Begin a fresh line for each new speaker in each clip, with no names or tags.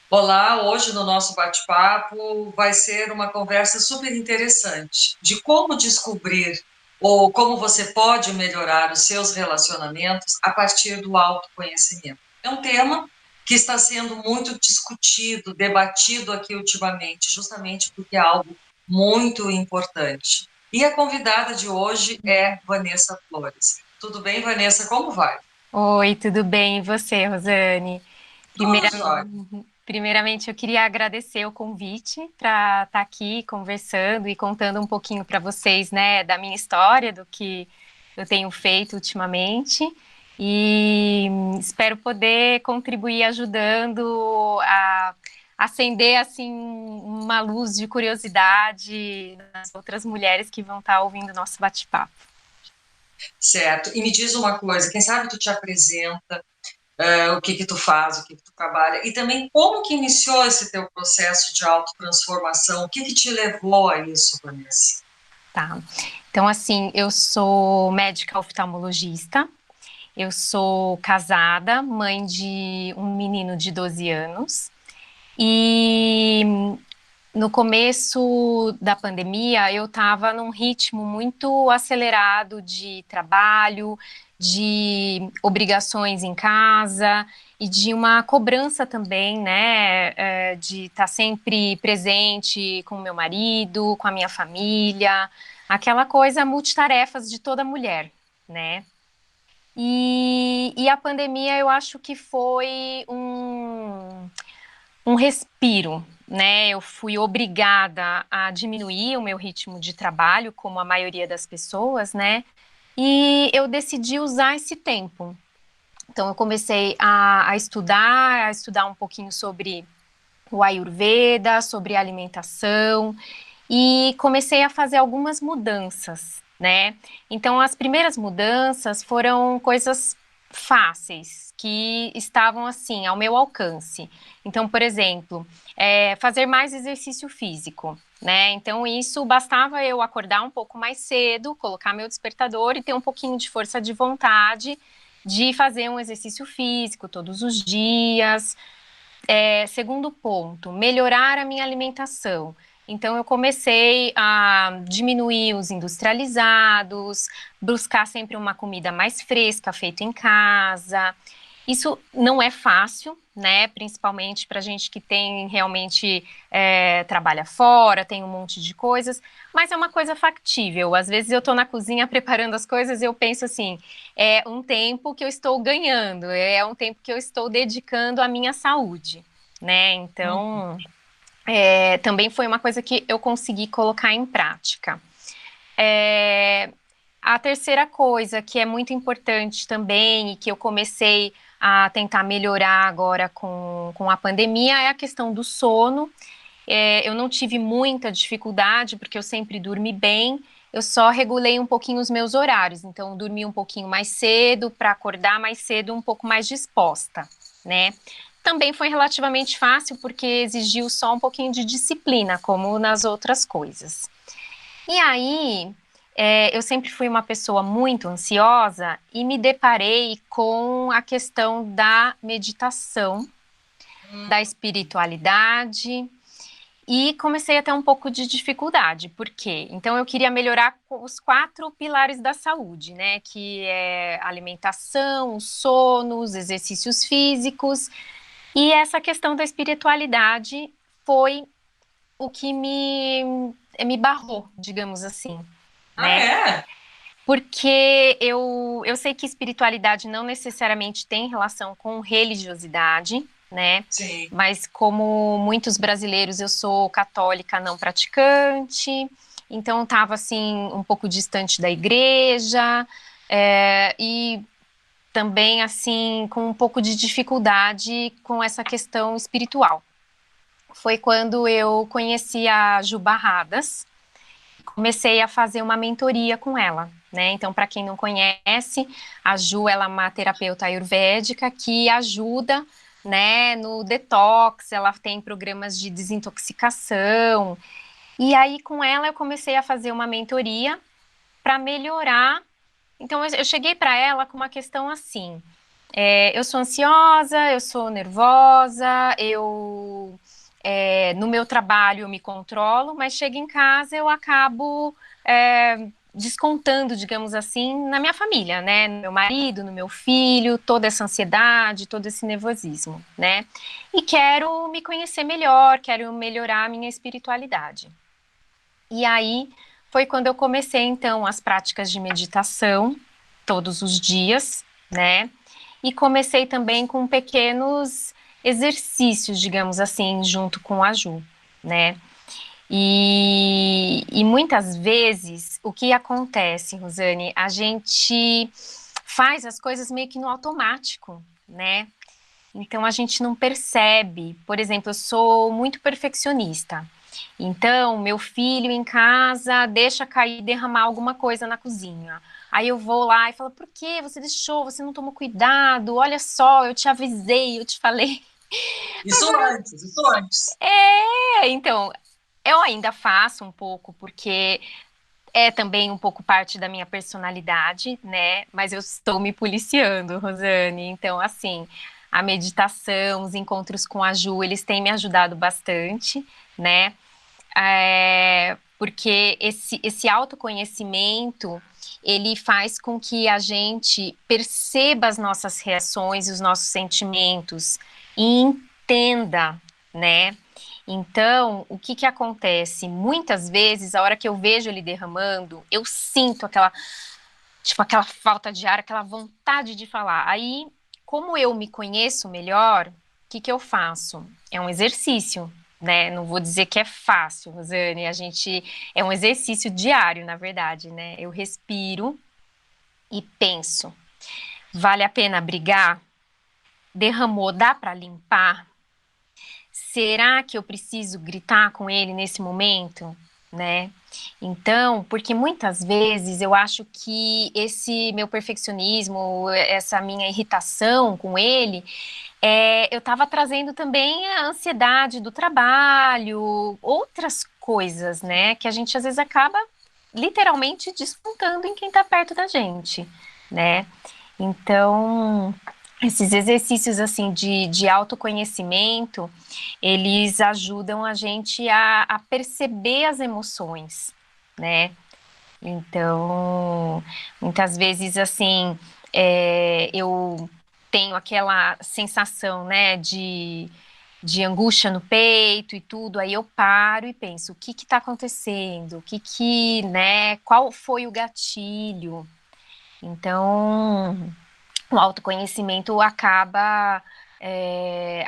Olá, hoje no nosso bate-papo vai ser uma conversa super interessante de como descobrir ou como você pode melhorar os seus relacionamentos a partir do autoconhecimento. É um tema que está sendo muito discutido, debatido aqui ultimamente, justamente porque é algo muito importante. E a convidada de hoje é Vanessa Flores. Tudo bem, Vanessa? Como vai?
Oi, tudo bem? E você, Rosane?
Tudo
Primeira-
jóia.
Primeiramente, eu queria agradecer o convite para estar aqui conversando e contando um pouquinho para vocês, né, da minha história, do que eu tenho feito ultimamente. E espero poder contribuir ajudando a acender assim uma luz de curiosidade nas outras mulheres que vão estar ouvindo o nosso bate-papo.
Certo. E me diz uma coisa, quem sabe tu te apresenta, o que que tu faz, o que que tu trabalha, e também como que iniciou esse teu processo de autotransformação, o que que te levou a isso, Vanessa?
Tá. Então, assim, eu sou médica oftalmologista, eu sou casada, mãe de um menino de 12 anos, e no começo da pandemia eu estava num ritmo muito acelerado de trabalho, de obrigações em casa e de uma cobrança também, né, de estar sempre presente com o meu marido, com a minha família, aquela coisa multitarefas de toda mulher, né? E a pandemia eu acho que foi um respiro, né? Eu fui obrigada a diminuir o meu ritmo de trabalho, como a maioria das pessoas, né? E eu decidi usar esse tempo. Então, eu comecei a estudar um pouquinho sobre o Ayurveda, sobre alimentação, e comecei a fazer algumas mudanças, né? Então, as primeiras mudanças foram coisas fáceis, que estavam assim ao meu alcance. Então, por exemplo, fazer mais exercício físico, né? Então, isso bastava eu acordar um pouco mais cedo, colocar meu despertador e ter um pouquinho de força de vontade de fazer um exercício físico todos os dias. Segundo ponto, melhorar a minha alimentação. Então, eu comecei a diminuir os industrializados, buscar sempre uma comida mais fresca, feita em casa. Isso não é fácil, né? Principalmente para gente que tem realmente trabalha fora, tem um monte de coisas, mas é uma coisa factível. Às vezes eu estou na cozinha preparando as coisas e eu penso assim: é um tempo que eu estou ganhando, é um tempo que eu estou dedicando à minha saúde, né? Então, também foi uma coisa que eu consegui colocar em prática. É, a terceira coisa que é muito importante também e que eu comecei a tentar melhorar agora com a pandemia é a questão do sono. Eu não tive muita dificuldade porque eu sempre dormi bem. Eu só regulei um pouquinho os meus horários, então dormi um pouquinho mais cedo para acordar mais cedo, um pouco mais disposta, né? Também foi relativamente fácil porque exigiu só um pouquinho de disciplina, como nas outras coisas. E aí, eu sempre fui uma pessoa muito ansiosa e me deparei com a questão da meditação, da espiritualidade, e comecei a ter um pouco de dificuldade. Por quê? Então, eu queria melhorar os quatro pilares da saúde, né? Que é a alimentação, o sono, os exercícios físicos. E essa questão da espiritualidade foi o que me barrou, digamos assim,
Ah,
né?
é?
Porque eu sei que espiritualidade não necessariamente tem relação com religiosidade, né?
Sim.
Mas como muitos brasileiros, eu sou católica não praticante, então estava assim um pouco distante da igreja, e também assim com um pouco de dificuldade com essa questão espiritual. Foi quando eu conheci a Ju Barradas, comecei a fazer uma mentoria com ela, né? Então, para quem não conhece, a Ju, ela é uma terapeuta ayurvédica que ajuda, né, no detox, ela tem programas de desintoxicação. E aí, com ela, eu comecei a fazer uma mentoria para melhorar. Então, eu cheguei para ela com uma questão assim: Eu sou ansiosa, eu sou nervosa, no meu trabalho eu me controlo, mas chego em casa eu acabo descontando, digamos assim, na minha família, né? No meu marido, no meu filho, toda essa ansiedade, todo esse nervosismo, né? E quero me conhecer melhor, quero melhorar a minha espiritualidade. E aí foi quando eu comecei, então, as práticas de meditação todos os dias, né? E comecei também com pequenos exercícios, digamos assim, junto com a Ju, né? E muitas vezes o que acontece, Rosane, a gente faz as coisas meio que no automático, né? Então a gente não percebe. Por exemplo, eu sou muito perfeccionista. Então, meu filho em casa deixa cair, derramar alguma coisa na cozinha. Aí eu vou lá e falo: por que você deixou? Você não tomou cuidado? Olha só, eu te avisei, eu te falei.
Isso
Agora,
antes, isso antes.
então, eu ainda faço um pouco, porque é também um pouco parte da minha personalidade, né? Mas eu estou me policiando, Rosane. Então, assim, a meditação, os encontros com a Ju, eles têm me ajudado bastante, né? Porque esse autoconhecimento, ele faz com que a gente perceba as nossas reações e os nossos sentimentos e entenda, né? Então, o que que acontece? Muitas vezes, a hora que eu vejo ele derramando, eu sinto aquela, tipo, aquela falta de ar, aquela vontade de falar. Aí, como eu me conheço melhor, o que que eu faço? É um exercício, né? Não vou dizer que é fácil, Rosane. É um exercício diário, na verdade, né? Eu respiro e penso: vale a pena brigar? Derramou, dá para limpar? Será que eu preciso gritar com ele nesse momento, né? Então, porque muitas vezes eu acho que esse meu perfeccionismo, essa minha irritação com ele, eu estava trazendo também a ansiedade do trabalho, outras coisas, né? Que a gente às vezes acaba literalmente descontando em quem está perto da gente, né? Então, esses exercícios assim de autoconhecimento, eles ajudam a gente a perceber as emoções, né? Então, muitas vezes assim, eu tenho aquela sensação, né, de angústia no peito e tudo, aí eu paro e penso, o que que tá acontecendo? Né, qual foi o gatilho? Então, o autoconhecimento acaba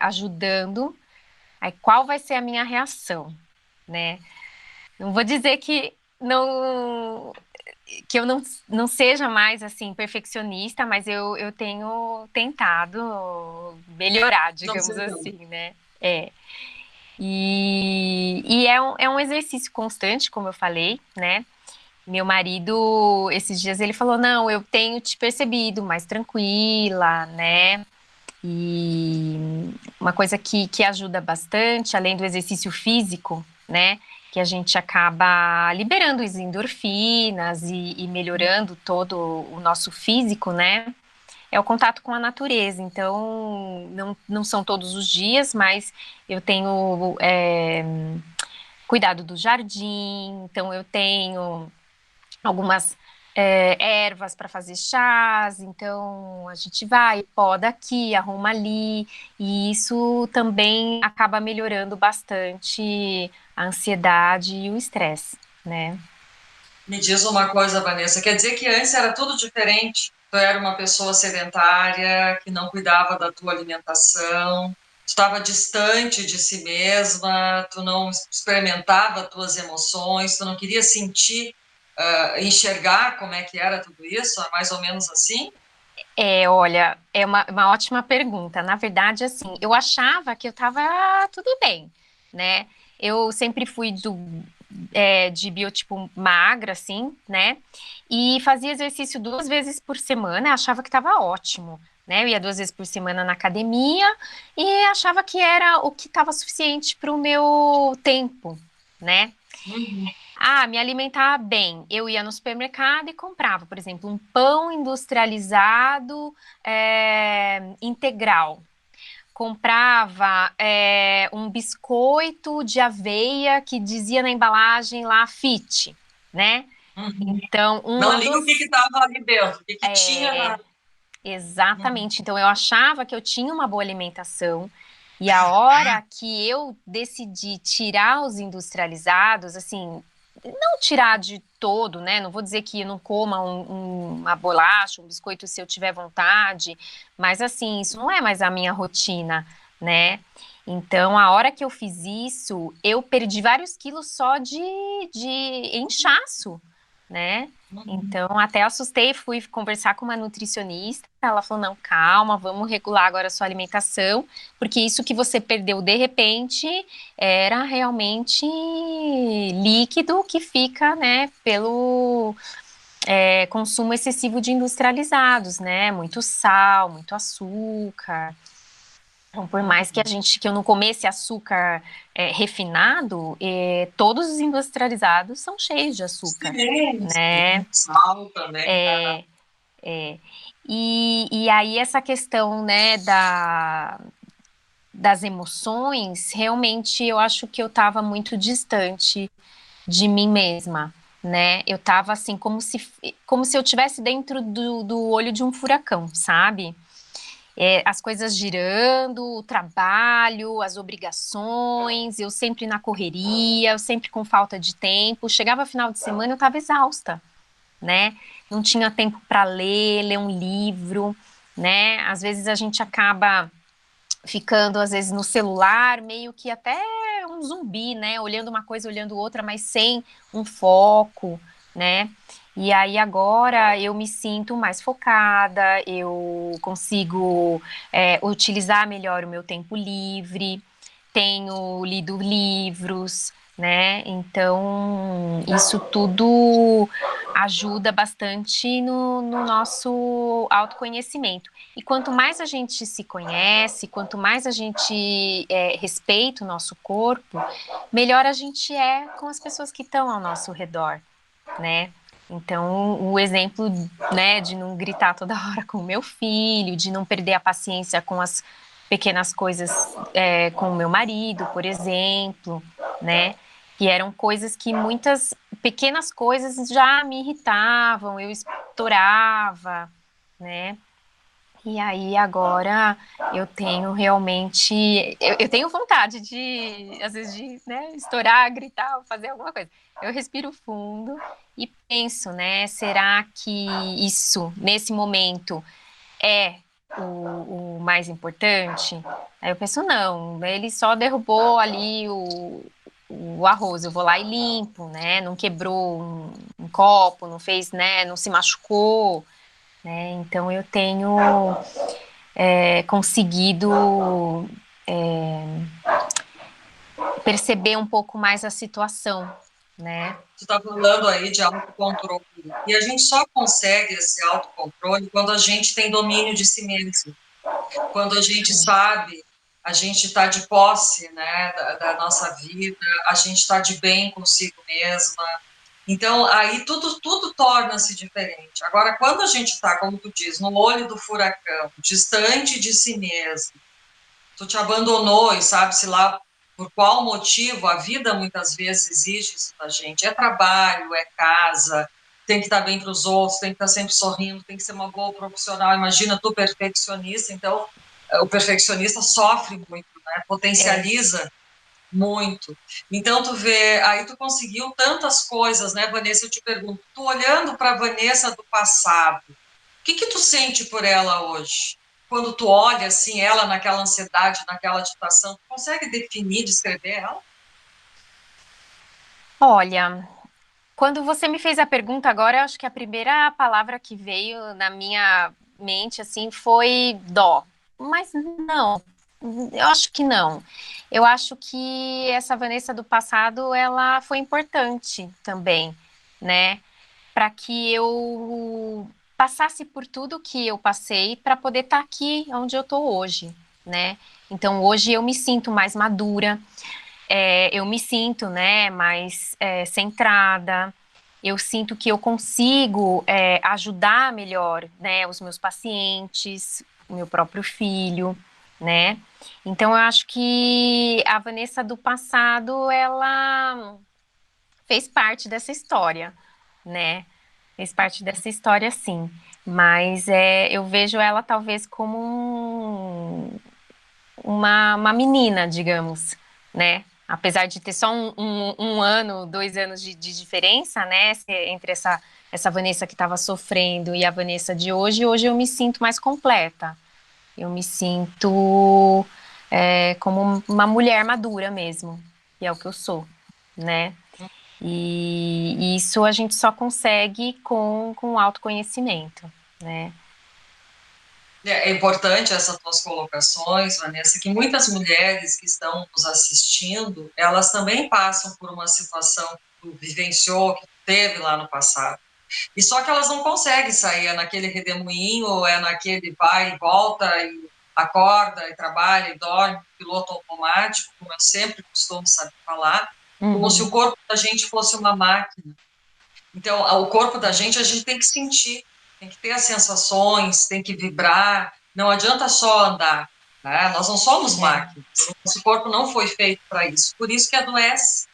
ajudando. Aí, qual vai ser a minha reação, né? Não vou dizer que eu não seja mais assim perfeccionista, mas eu tenho tentado melhorar,
Não
digamos
sei não.
assim, né? É. E é um exercício constante, como eu falei, né? Meu marido, esses dias, ele falou: Não, eu tenho te percebido mais tranquila, né? E uma coisa que ajuda bastante, além do exercício físico, né? Que a gente acaba liberando as endorfinas e melhorando todo o nosso físico, né? É o contato com a natureza. Então, não são todos os dias, mas eu tenho cuidado do jardim, então eu tenho algumas ervas para fazer chás, então a gente vai, poda aqui, arruma ali, e isso também acaba melhorando bastante a ansiedade e o estresse, né?
Me diz uma coisa, Vanessa, quer dizer que antes era tudo diferente? Tu era uma pessoa sedentária, que não cuidava da tua alimentação, tu estava distante de si mesma, tu não experimentava tuas emoções, tu não queria sentir, enxergar como é que era tudo isso, é mais ou menos assim?
Olha, é uma ótima pergunta. Na verdade, assim, eu achava que eu estava tudo bem, né? Eu sempre fui de biotipo magra, assim, né? E fazia exercício 2 vezes por semana, achava que estava ótimo, né? Eu ia 2 vezes por semana na academia e achava que era o que estava suficiente para o meu tempo, né?
Uhum.
Ah, me alimentar bem. Eu ia no supermercado e comprava, por exemplo, um pão industrializado integral. Comprava um biscoito de aveia que dizia na embalagem lá fit, né?
Uhum.
Então, um
Não li o que
adoçante.
estava ali dentro, o que, que tinha na. Uhum.
Exatamente. Então, eu achava que eu tinha uma boa alimentação. E a hora que eu decidi tirar os industrializados, assim, não tirar de todo, né? Não vou dizer que eu não coma uma bolacha, um biscoito se eu tiver vontade, mas assim, isso não é mais a minha rotina, né? Então, a hora que eu fiz isso, eu perdi vários quilos só de inchaço, né?
Uhum.
Então, até assustei, fui conversar com uma nutricionista. Ela falou: não, calma, vamos regular agora a sua alimentação, porque isso que você perdeu de repente era realmente líquido que fica, né, pelo consumo excessivo de industrializados, né? Muito sal, muito açúcar. Então, por mais que
Uhum.
que eu não comesse açúcar refinado, todos os industrializados são cheios de açúcar,
Sim,
né?
sim. Sal também.
É, é. E aí essa questão, né, das emoções, realmente eu acho que eu estava muito distante de mim mesma, né? Eu estava assim, como se eu estivesse dentro do olho de um furacão, sabe? As coisas girando, o trabalho, as obrigações, eu sempre na correria, eu sempre com falta de tempo. Chegava final de semana, eu estava exausta, né? Não tinha tempo para ler um livro, né? Às vezes a gente acaba ficando, às vezes, no celular, meio que até um zumbi, né? Olhando uma coisa, olhando outra, mas sem um foco, né? E aí agora eu me sinto mais focada, eu consigo utilizar melhor o meu tempo livre, tenho lido livros, né? Então, isso tudo ajuda bastante no nosso autoconhecimento. E quanto mais a gente se conhece, quanto mais a gente respeita o nosso corpo, melhor a gente é com as pessoas que estão ao nosso redor, né? Então, o exemplo, né, de não gritar toda hora com o meu filho, de não perder a paciência com as pequenas coisas com o meu marido, por exemplo, né? Que eram coisas que muitas pequenas coisas já me irritavam, eu estourava, né? E aí agora eu tenho realmente, eu tenho vontade de, às vezes, de, né, estourar, gritar, fazer alguma coisa. Eu respiro fundo e penso, né, será que isso, nesse momento, é o mais importante? Aí eu penso, não, ele só derrubou ali o arroz, eu vou lá e limpo, né, não quebrou um copo, não fez, né, não se machucou, né, então eu tenho conseguido perceber um pouco mais a situação, né?
Tu está falando aí de autocontrole. E a gente só consegue esse autocontrole quando a gente tem domínio de si mesmo. Quando a gente sabe, a gente está de posse, né, da nossa vida, a gente está de bem consigo mesma. Então, aí tudo torna-se diferente. Agora, quando a gente está, como tu diz, no olho do furacão, distante de si mesmo, tu te abandonou e sabe-se lá por qual motivo, a vida muitas vezes exige isso da gente. É trabalho, é casa, tem que estar bem para os outros, tem que estar sempre sorrindo, tem que ser uma boa profissional. Imagina tu perfeccionista, então o perfeccionista sofre muito, né?
É.
Potencializa muito. Então tu vê, aí tu conseguiu tantas coisas, né, Vanessa? Eu te pergunto, tu olhando para a Vanessa do passado, o que que tu sente por ela hoje? Quando tu olha assim ela naquela ansiedade, naquela agitação, tu consegue definir, descrever ela?
Olha, quando você me fez a pergunta agora, eu acho que a primeira palavra que veio na minha mente assim foi dó. Mas não, eu acho que não. Eu acho que essa Vanessa do passado, ela foi importante também, né? Para que eu passasse por tudo que eu passei para poder estar aqui onde eu estou hoje, né? Então hoje eu me sinto mais madura, eu me sinto, né, mais centrada. Eu sinto que eu consigo ajudar melhor, né, os meus pacientes, o meu próprio filho, né? Então eu acho que a Vanessa do passado, ela fez parte dessa história, né? Fez parte dessa história, sim. Mas eu vejo ela talvez como uma menina, digamos, né? Apesar de ter só um ano, 2 anos de diferença, né? Entre essa Vanessa que estava sofrendo e a Vanessa de hoje eu me sinto mais completa. Eu me sinto como uma mulher madura mesmo, que é o que eu sou, né? E isso a gente só consegue com autoconhecimento, né?
É importante essas tuas colocações, Vanessa, que muitas mulheres que estão nos assistindo, elas também passam por uma situação que tu vivenciou, que tu teve lá no passado. E só que elas não conseguem sair, é naquele redemoinho, ou é naquele vai e volta, e acorda, e trabalha, e dorme, piloto automático, como eu sempre costumo saber falar, como se o
Uhum.
corpo da gente fosse uma máquina. Então, o corpo da gente, a gente tem que sentir, tem que ter as sensações, tem que vibrar, não adianta só andar, né? Nós não somos
É.
máquinas, nosso corpo não foi feito para isso, por isso que adoece.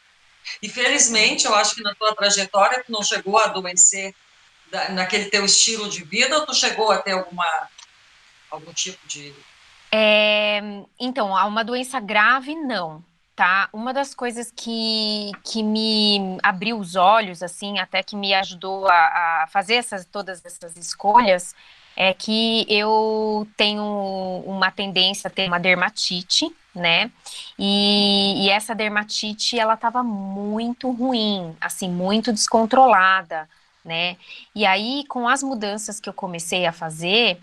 E felizmente, eu acho que na tua trajetória tu não chegou a adoecer naquele teu estilo de vida, ou tu chegou a ter algum tipo de...
Então, há uma doença grave, não, tá? Uma das coisas que me abriu os olhos, assim, até que me ajudou a fazer todas essas escolhas, é que eu tenho uma tendência a ter uma dermatite, né? E essa dermatite, ela tava muito ruim, assim, muito descontrolada, né? E aí, com as mudanças que eu comecei a fazer,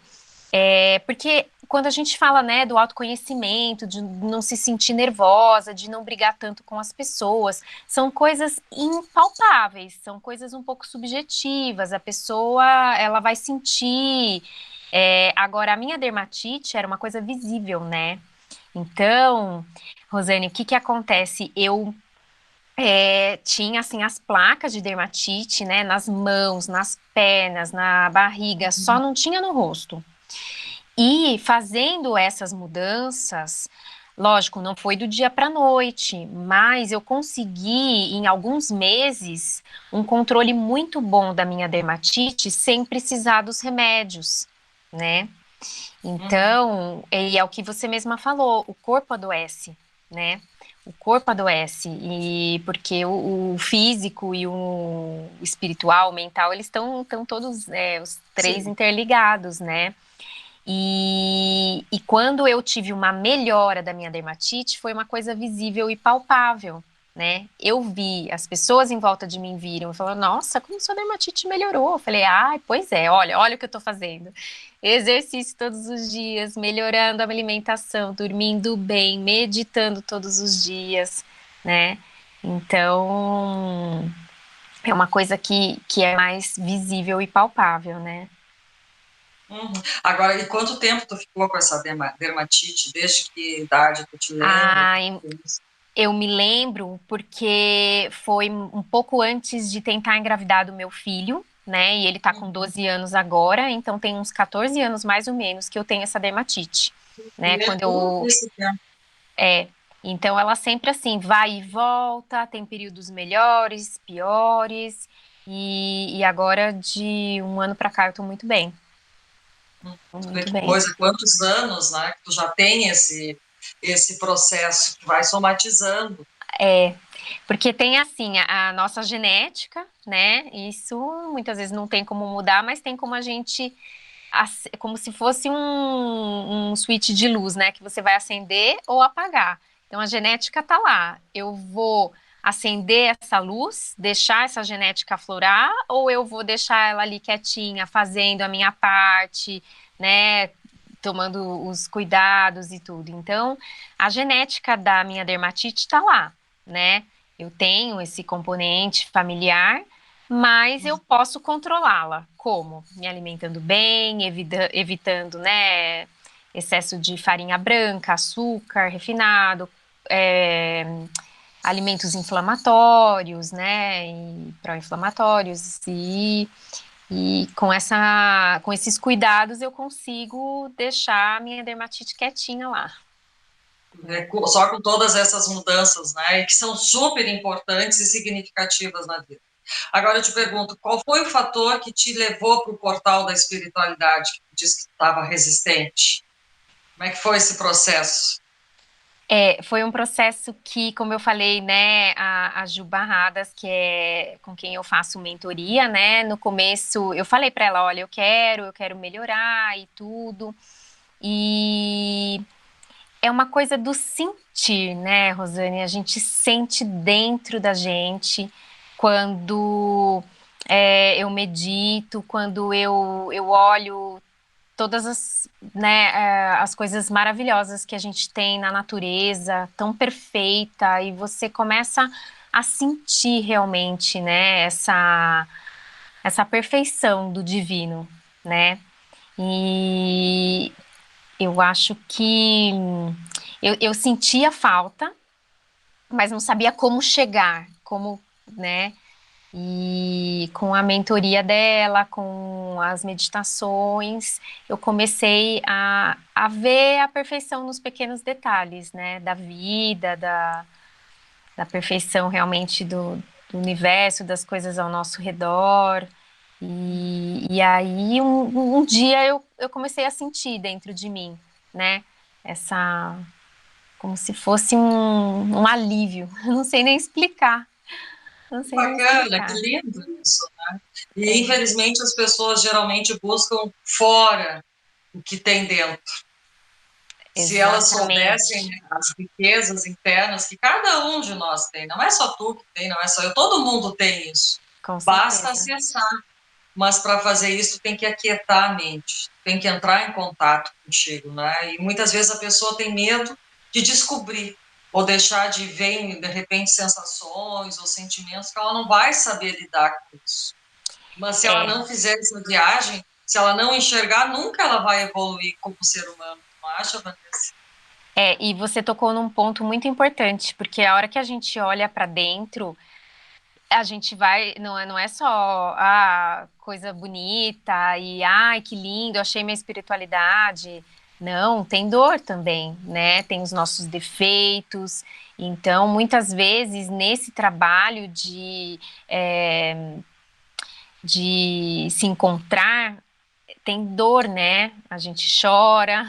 porque quando a gente fala, né, do autoconhecimento, de não se sentir nervosa, de não brigar tanto com as pessoas, são coisas impalpáveis, são coisas um pouco subjetivas. A pessoa, ela vai sentir. Agora, a minha dermatite era uma coisa visível, né? Então, Rosane, o que que acontece? Eu tinha assim as placas de dermatite, né, nas mãos, nas pernas, na barriga, só não tinha no rosto. E fazendo essas mudanças, lógico, não foi do dia para a noite, mas eu consegui, em alguns meses, um controle muito bom da minha dermatite sem precisar dos remédios, né?
Uhum.
Então, e é o que você mesma falou, o corpo adoece, né? O corpo adoece, e porque o físico e o espiritual, o mental, eles estão todos, os três
Sim.
interligados, né? E quando eu tive uma melhora da minha dermatite, foi uma coisa visível e palpável, né? Eu vi, as pessoas em volta de mim viram e falaram, nossa, como sua dermatite melhorou. Eu falei, ai, pois é, olha o que eu tô fazendo. Exercício todos os dias, melhorando a minha alimentação, dormindo bem, meditando todos os dias, né? Então, é uma coisa que é mais visível e palpável, né?
Uhum. Agora, e quanto tempo tu ficou com essa dermatite? Desde que idade tu te lembra?
Ai, eu me lembro porque foi um pouco antes de tentar engravidar do meu filho, né? E ele tá com
Uhum.
12 anos agora, então tem uns 14 anos mais ou menos que eu tenho essa dermatite, né?
É
Quando
tudo
eu
esse tempo.
é, então ela sempre assim vai e volta, tem períodos melhores, piores, e agora de um ano pra cá eu tô muito bem,
Tu vê
muito
que
bem.
coisa, quantos anos, né, que tu já tem esse processo que vai somatizando.
É, porque tem assim a nossa genética, né? Isso muitas vezes não tem como mudar, mas tem como a gente, como se fosse um switch de luz, né? Que você vai acender ou apagar. Então a genética tá lá. Eu vou acender essa luz, deixar essa genética aflorar, ou eu vou deixar ela ali quietinha, fazendo a minha parte, né? Tomando os cuidados e tudo. Então, a genética da minha dermatite tá lá, né? Eu tenho esse componente familiar, mas eu posso controlá-la. Como? Me alimentando bem, evitando, né, excesso de farinha branca, açúcar refinado, é, alimentos inflamatórios, né, e pró-inflamatórios, e com esses cuidados eu consigo deixar a minha dermatite quietinha lá.
Só com todas essas mudanças, né, que são super importantes e significativas na vida. Agora eu te pergunto, qual foi o fator que te levou para o portal da espiritualidade, que disse que estava resistente? Como é que foi esse processo?
Foi um processo que, como eu falei, né, a Ju Barradas, que é com quem eu faço mentoria, né, no começo eu falei para ela, olha, eu quero melhorar e tudo, e é uma coisa do sentir, né, Rosane, a gente sente dentro da gente quando eu medito, quando eu olho todas as, né, as coisas maravilhosas que a gente tem na natureza, tão perfeita, e você começa a sentir realmente, né, essa perfeição do divino, né? E eu acho que eu sentia falta, mas não sabia como chegar, como, né? E com a mentoria dela, com as meditações, eu comecei a ver a perfeição nos pequenos detalhes, né? Da vida, da perfeição realmente do universo, das coisas ao nosso redor. E aí, um dia eu comecei a sentir dentro de mim, né? Essa, como se fosse um alívio. Não sei nem explicar. Não sei nem
Bacana, que
explicar.
lindo isso, né? E
É,
infelizmente as pessoas geralmente buscam fora o que tem dentro. Se elas soubessem,
exatamente.
né, as riquezas internas que cada um de nós tem, não é só tu que tem, não é só eu, todo mundo tem isso.
Com
Basta
certeza.
acessar, mas para fazer isso tem que aquietar a mente, tem que entrar em contato contigo, né? E muitas vezes a pessoa tem medo de descobrir ou deixar de ver, de repente, sensações ou sentimentos que ela não vai saber lidar com isso. Mas se ela
É,
não fizer essa viagem, se ela não enxergar, nunca ela vai evoluir como ser humano. Não acha, Vanessa?
e você tocou num ponto muito importante, porque a hora que a gente olha para dentro, a gente vai, não é só coisa bonita e ai, que lindo, achei minha espiritualidade. Não, tem dor também, né? Tem os nossos defeitos. Então, muitas vezes, nesse trabalho de se encontrar, tem dor, né? A gente chora,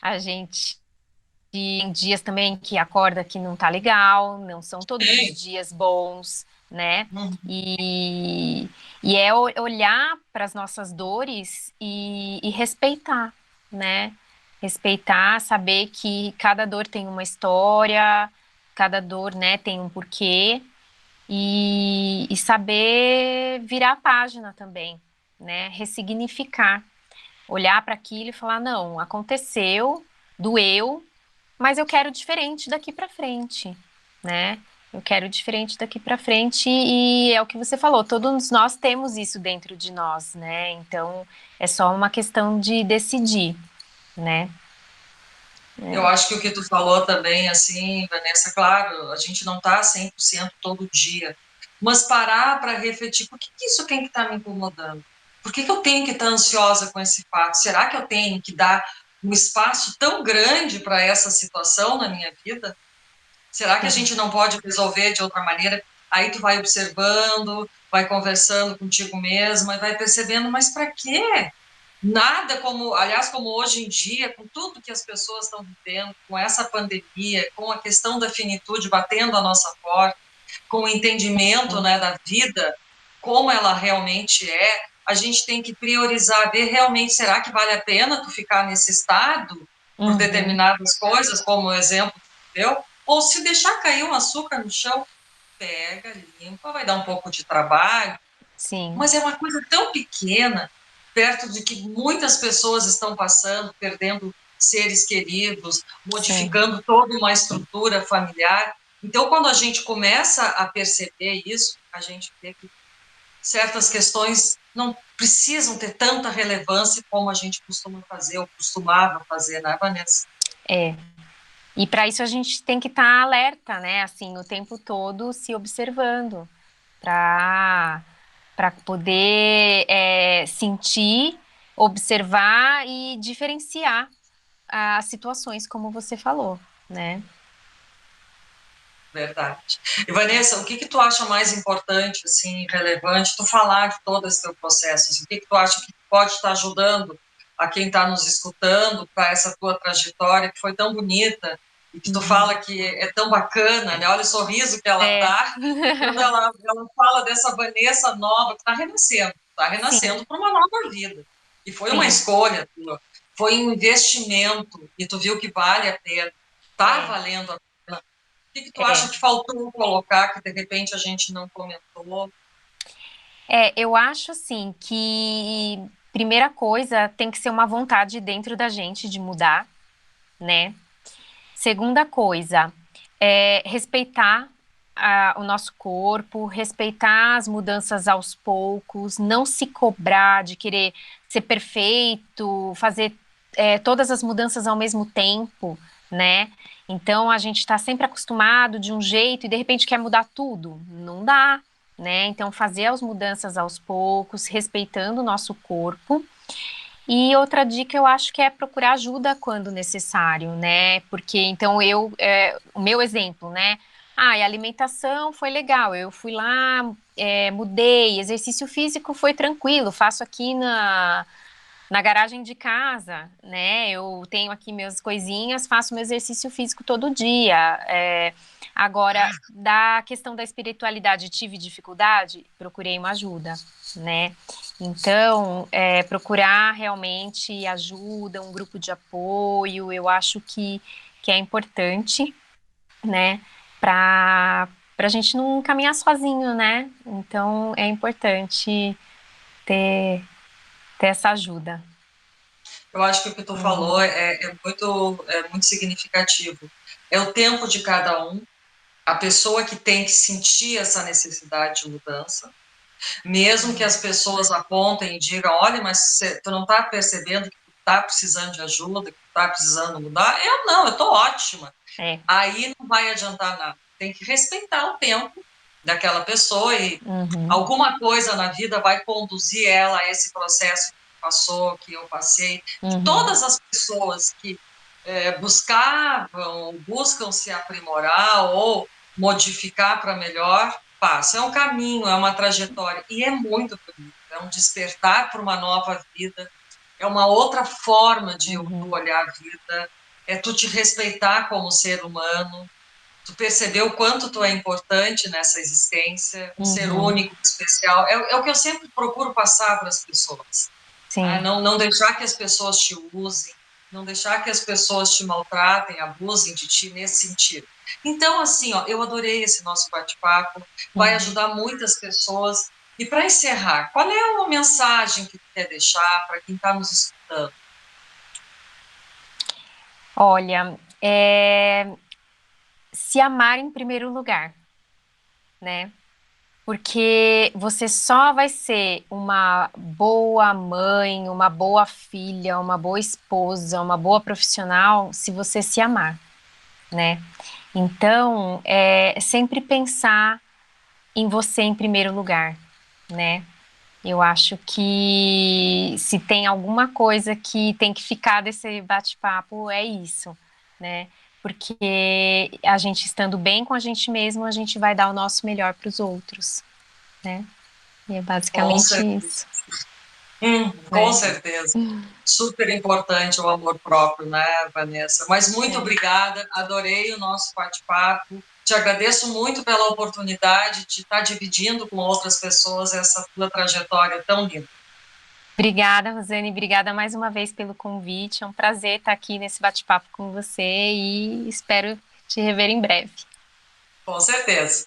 a gente tem dias também que acorda que não tá legal, não são todos os
Sim.
dias bons, né?
Uhum.
E é olhar para as nossas dores e respeitar, né? Respeitar, saber que cada dor tem uma história, cada dor, né, tem um porquê, e saber virar a página também, né? Ressignificar, olhar para aquilo e falar, não, aconteceu, doeu, mas eu quero diferente daqui para frente, né? Eu quero diferente daqui para frente e é o que você falou, todos nós temos isso dentro de nós, né? Então é só uma questão de decidir, né?
Eu acho que o que tu falou também, assim, Vanessa, claro, a gente não está 100% todo dia, mas parar para refletir, por que isso tem que estar me incomodando? Por que eu tenho que estar ansiosa com esse fato? Será que eu tenho que dar um espaço tão grande para essa situação na minha vida? Será que a gente não pode resolver de outra maneira? Aí tu vai observando, vai conversando contigo mesma e vai percebendo, mas para quê? Nada como, aliás, como hoje em dia, com tudo que as pessoas estão vivendo, com essa pandemia, com a questão da finitude batendo a nossa porta, com o entendimento, né, da vida, como ela realmente é, a gente tem que priorizar, ver realmente, será que vale a pena tu ficar nesse estado por
Uhum,
determinadas coisas, como o exemplo que tu deu? Ou se deixar cair um açúcar no chão, pega, limpa, vai dar um pouco de trabalho,
sim,
mas é uma coisa tão pequena, perto de que muitas pessoas estão passando, perdendo seres queridos,
sim,
modificando toda uma estrutura familiar. Então, quando a gente começa a perceber isso, a gente vê que certas questões não precisam ter tanta relevância como a gente costuma fazer ou costumava fazer, né, Vanessa?
é. E para isso a gente tem que estar alerta, né? Assim, o tempo todo se observando, para poder sentir, observar e diferenciar as situações, como você falou, né?
Verdade. E Vanessa, o que que tu acha mais importante, assim, relevante, tu falar de todo esse teu processo? Assim, o que que tu acha que pode estar ajudando a quem está nos escutando para essa tua trajetória que foi tão bonita e que tu fala que é tão bacana, né? Olha o sorriso que ela
É.
dá quando ela fala dessa Vanessa nova que está
Sim,
renascendo para uma nova vida. E foi uma
sim,
escolha tua, foi um investimento e tu viu que vale a pena, está
é,
valendo a pena. O que que tu acha
é.
que faltou colocar, que de repente a gente não comentou?
Eu acho assim que primeira coisa tem que ser uma vontade dentro da gente de mudar, né? Segunda coisa, respeitar o nosso corpo, respeitar as mudanças aos poucos, não se cobrar de querer ser perfeito, fazer todas as mudanças ao mesmo tempo, né? Então a gente está sempre acostumado de um jeito e de repente quer mudar tudo. Não dá, né? Então fazer as mudanças aos poucos, respeitando o nosso corpo. E outra dica eu acho que é procurar ajuda quando necessário, né? Porque então o meu exemplo, né? Ah, e a alimentação foi legal, eu fui lá, mudei, exercício físico foi tranquilo, faço aqui na garagem de casa, né? Eu tenho aqui minhas coisinhas, faço meu exercício físico todo dia. Agora, da questão da espiritualidade, tive dificuldade, procurei uma ajuda, né? Então, procurar realmente ajuda, um grupo de apoio, eu acho que é importante, né? Para a gente não caminhar sozinho, né? Então, é importante ter, ter essa ajuda.
Eu acho que o que tu falou
Uhum.
é muito significativo. É o tempo de cada um, a pessoa que tem que sentir essa necessidade de mudança, mesmo que as pessoas apontem e digam, olha, mas tu não está percebendo que tu está precisando de ajuda, que tu está precisando mudar? Eu não, eu estou ótima.
É.
Aí não vai adiantar nada. Tem que respeitar o tempo daquela pessoa e
Uhum.
alguma coisa na vida vai conduzir ela a esse processo que passou, que eu passei. E
Uhum.
todas as pessoas que buscam se aprimorar ou modificar para melhor, passam. É um caminho, é uma trajetória e é muito bonito. É um despertar para uma nova vida, é uma outra forma de tu
Uhum.
olhar a vida, é tu te respeitar como ser humano, tu perceber o quanto tu é importante nessa existência, um ser
Uhum.
único, especial. É o que eu sempre procuro passar para as pessoas. Né?
Sim.
Não deixar que as pessoas te usem, não deixar que as pessoas te maltratem, abusem de ti nesse sentido. Então, assim, ó, eu adorei esse nosso bate-papo, vai
Uhum.
ajudar muitas pessoas. E para encerrar, qual é uma mensagem que tu quer deixar para quem está nos escutando?
Olha, se amar em primeiro lugar, né? Porque você só vai ser uma boa mãe, uma boa filha, uma boa esposa, uma boa profissional se você se amar, né? Então, sempre pensar em você em primeiro lugar, né? Eu acho que se tem alguma coisa que tem que ficar desse bate-papo é isso, né? Porque a gente estando bem com a gente mesmo, a gente vai dar o nosso melhor para os outros, né? E é
Com
basicamente
certeza.
isso,
Com
né?
certeza. Super importante o amor próprio, né, Vanessa? Mas muito
É.
obrigada, adorei o nosso bate-papo. Te agradeço muito pela oportunidade de estar dividindo com outras pessoas essa tua trajetória tão linda.
Obrigada, Rosane, obrigada mais uma vez pelo convite. É um prazer estar aqui nesse bate-papo com você e espero te rever em breve.
Com certeza.